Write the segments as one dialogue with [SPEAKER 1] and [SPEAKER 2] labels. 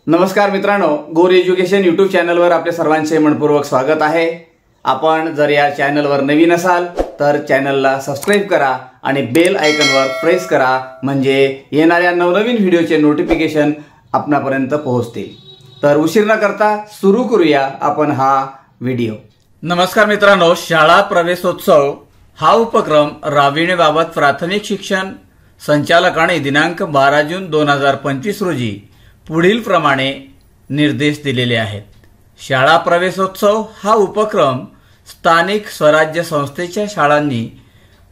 [SPEAKER 1] नमस्कार मित्रांनो, गोर एज्युकेशन यूट्यूब चॅनलवर आपले सर्वांचे मनपूर्वक स्वागत आहे। आपण जर या चॅनलवर नवीन असाल तर चॅनलला सबस्क्राइब करा आणि बेल आयकॉनवर प्रेस करा, म्हणजे येणाऱ्या नवनवीन व्हिडिओचे नोटिफिकेशन आपणापर्यंत पोहोचतील। तर उशीर न करता सुरू करूया आपण हा व्हिडिओ। नमस्कार मित्रांनो, शाळा प्रवेशोत्सव हा उपक्रम राबविण्याबाबत प्राथमिक शिक्षण संचालकांनी दिनांक 12 जून 2025 रोजी पुढील प्रमाणे निर्देश दिलेले आहेत। शाळा प्रवेशोत्सव हा उपक्रम स्थानिक स्वराज्य संस्थेच्या शाळांनी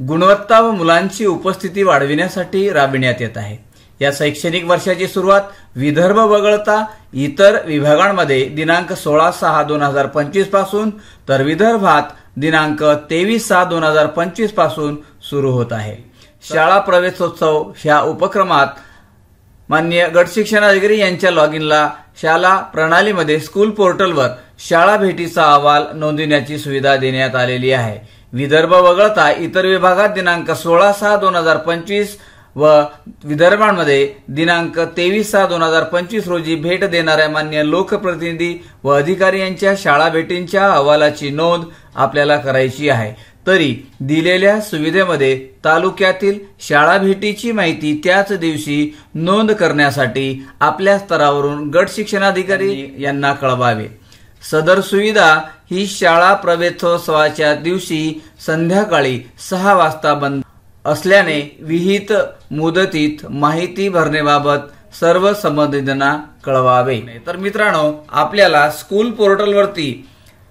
[SPEAKER 1] गुणवत्ता व मुलांची उपस्थिती वाढविण्यासाठी राबविण्यात येत आहे। या शैक्षणिक वर्षाची सुरुवात विदर्भ वगळता इतर विभागांमध्ये दिनांक 16/6/2025 पासून तर विदर्भात दिनांक 23/6/2025 पासून सुरू होत आहे। शाळा प्रवेशोत्सव ह्या उपक्रमात माननीय गट शिक्षणाधिकारी यांच्या लॉगिनला शाळा प्रणालीमध्ये स्कूल पोर्टलवर शाळा भेटीचा अहवाल नोंदविण्याची सुविधा देण्यात आलेली आहे। विदर्भ वगळता इतर विभागात दिनांक 16/6/2025 व विदर्भामध्ये दिनांक 23/6/2025 रोजी भेट देणाऱ्या मान्य लोकप्रतिनिधी व अधिकारी यांच्या शाळा भेटींच्या अहवालाची नोंद आपल्याला करायची आहे। तरी दिलेल्या सुविधेमध्ये तालुक्यातील शाळा भेटीची माहिती त्याच दिवशी नोंद करण्यासाठी आपल्या स्तरावरून गट शिक्षणाधिकारी यांना कळवावे। सदर सुविधा ही शाळा प्रवेशोत्सवाच्या दिवशी संध्याकाळी 6 वाजता बंद असल्याने विहित मुदतीत माहिती भरण्याबाबत सर्व संबंधितांना कळवावे। तर मित्रांनो, आपल्याला स्कूल पोर्टलवरती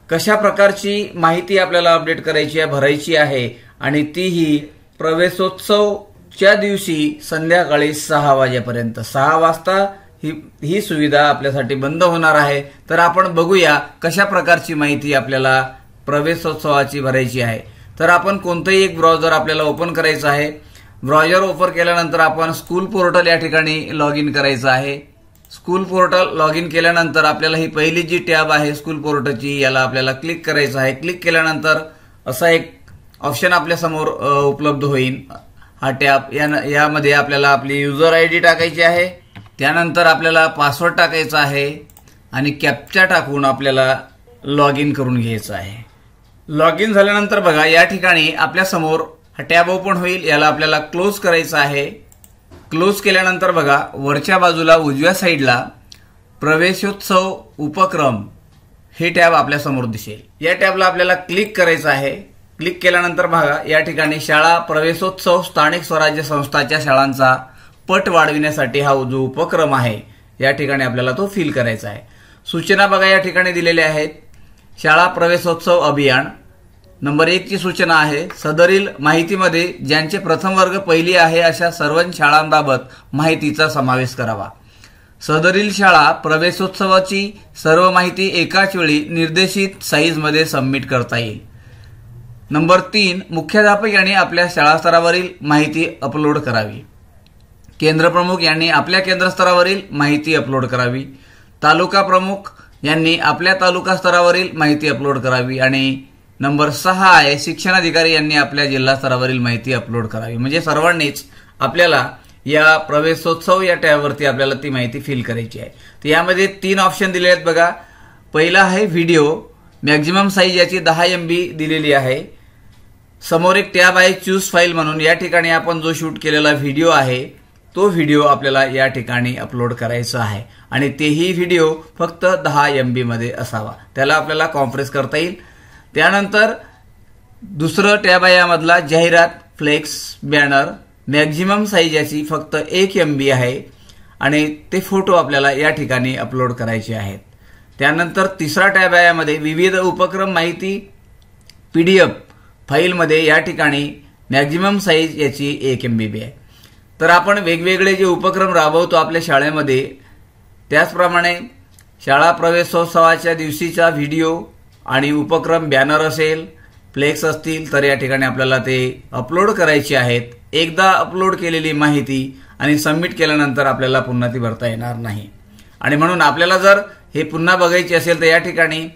[SPEAKER 1] कशा प्रकारची माहिती आपल्याला अपडेट करायची आहे, भरायची आहे आणि तीही प्रवेशोत्सवच्या दिवशी संध्याकाळी 6 वाजेपर्यंत 6 वाजता ही सुविधा आपल्यासाठी बंद होणार आहे। तर आपण बघूया कशा प्रकारची माहिती आपल्याला प्रवेशोत्सवाची भरायची आहे। तर आपण कोणतेही एक ब्राउझर आपल्याला ओपन करायचं आहे। ब्राउझर ओपन केल्यानंतर आपण स्कूल पोर्टल या ठिकाणी लॉग इन करायचं आहे। स्कूल पोर्टल लॉग इन केल्यानंतर आपल्याला ही पहिली जी टॅब आहे स्कूल पोर्टलची, याला आपल्याला क्लिक करायचं आहे। क्लिक केल्यानंतर असा एक ऑप्शन आपल्या समोर उपलब्ध होईल। हा टॅब यामध्ये आपल्याला आपली युजर आयडी टाकायची आहे, त्यानंतर आपल्याला पासवर्ड टाकायचा आहे आणि कॅप्चा टाकून आपल्याला लॉग इन करून घ्यायचं आहे। लॉग इन झाल्यानंतर बघा या ठिकाणी आपल्या समोर हा टॅब ओपन होईल, याला आपल्याला क्लोज करायचं आहे। क्लोज केल्यानंतर बघा वरच्या बाजूला उजव्या साईडला प्रवेशोत्सव उपक्रम हे टॅब आपल्या समोर दिसेल। या टॅबला आपल्याला क्लिक करायचं आहे। क्लिक केल्यानंतर बघा या ठिकाणी शाळा प्रवेशोत्सव स्थानिक स्वराज्य संस्थांच्या शाळांचा पट वाढविण्यासाठी हा जो उपक्रम आहे या ठिकाणी आपल्याला तो फिल करायचा आहे। सूचना बघा या ठिकाणी दिलेल्या आहेत। शाळा प्रवेशोत्सव अभियान नंबर 1 ची सूचना आहे, सदरील माहितीमध्ये ज्यांचे प्रथम वर्ग पहिली आहे अशा सर्व शाळांबाबत माहितीचा समावेश करावा। सदरील शाळा प्रवेशोत्सवाची सर्व माहिती एकाच वेळी निर्देशित साईजमध्ये सबमिट करता येईल। नंबर 3, मुख्याध्यापक यांनी आपल्या शाळा स्तरावरील माहिती अपलोड करावी। केंद्र प्रमुख यांनी आपल्या केंद्र स्तरावरील माहिती अपलोड करावी। तालुका प्रमुख यांनी आपल्या तालुका स्तरावरील माहिती अपलोड करावी। आणि नंबर 6 आहे, शिक्षणाधिकारी यांनी आपल्या जिल्हा स्तरावरील माहिती अपलोड करावी। म्हणजे सर्वांनीच आपल्याला या प्रवेशोत्सव या टॅबवरती आपल्याला ती माहिती फिल करायची आहे। तर यामध्ये 3 ऑप्शन दिले आहेत बघा। पहिला आहे व्हिडिओ, मॅक्झिमम साईज याची 10 MB दिलेली आहे। समोर एक टॅब आहे चूज फाईल म्हणून, या ठिकाणी आपण जो शूट केलेला व्हिडिओ आहे तो व्हिडिओ आपल्याला या ठिकाणी अपलोड करायचा आहे आणि तेही व्हिडिओ फक्त 10 MB मध्ये असावा, त्याला आपल्याला कॉम्प्रेस करता येईल। त्यानंतर दुसरं टॅब आहे यामधला जाहिरात, फ्लेक्स, बॅनर, मॅक्झिमम साईज याची फक्त 1 MB आहे आणि ते फोटो आपल्याला या ठिकाणी अपलोड करायचे आहेत। त्यानंतर तिसरा टॅब आहे यामध्ये विविध उपक्रम माहिती PDF फाईलमध्ये, या ठिकाणी मॅक्झिमम साईज याची 1 MB आहे। तर आपण वेगवेगळे जे उपक्रम राबवतो आपल्या शाळेमध्ये, त्याचप्रमाणे शाळा प्रवेशोत्सवाच्या दिवशीचा व्हिडिओ आणि उपक्रम बॅनर असेल, फ्लेक्स असतील तर या ठिकाणी आपल्याला ते अपलोड करायचे आहेत। एकदा अपलोड केलेली माहिती आणि सबमिट केल्यानंतर आपल्याला पुन्हा ती भरता येणार नाही आणि म्हणून आपल्याला जर हे पुन्हा बघायचे असेल तर या ठिकाणी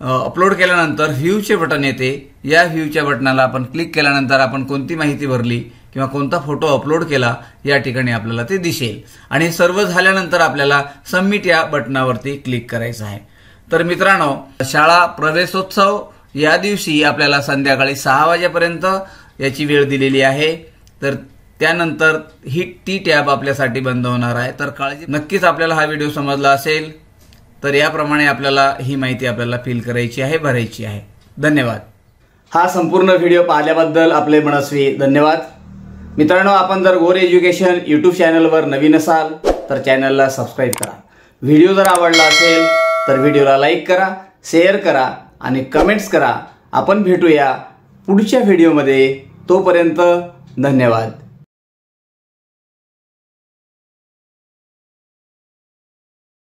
[SPEAKER 1] अपलोड केल्यानंतर व्ह्यूचे बटन येते। या व्ह्यूच्या बटनाला आपण क्लिक केल्यानंतर आपण कोणती माहिती भरली किंवा कोणता फोटो अपलोड केला या ठिकाणी आपल्याला ते दिसेल। आणि सर्व झाल्यानंतर आपल्याला सबमिट या बटनावरती क्लिक करायचं आहे। तर मित्रांनो, शाळा प्रवेशोत्सव या दिवशी आपल्याला संध्याकाळी 6 वाजेपर्यंत याची वेळ दिलेली आहे। तर त्यानंतर ती टॅब आपल्यासाठी बंद होणार आहे। तर काळजी, नक्कीच आपल्याला हा व्हिडिओ समजला असेल। तर याप्रमाणे आपल्याला ही माहिती आपल्याला फिल करायची आहे, भरायची आहे। धन्यवाद। हा संपूर्ण व्हिडिओ पाहिल्याबद्दल आपले मनस्वी धन्यवाद। मित्रांनो, आपण जर गोर एज्युकेशन यूट्यूब चॅनलवर नवीन असाल तर चॅनलला सबस्क्राईब करा। व्हिडिओ जर आवडला असेल तर व्हिडिओला लाईक करा, शेअर करा आणि कमेंट्स करा। आपण भेटूया पुढच्या व्हिडिओमध्ये। तोपर्यंत धन्यवाद।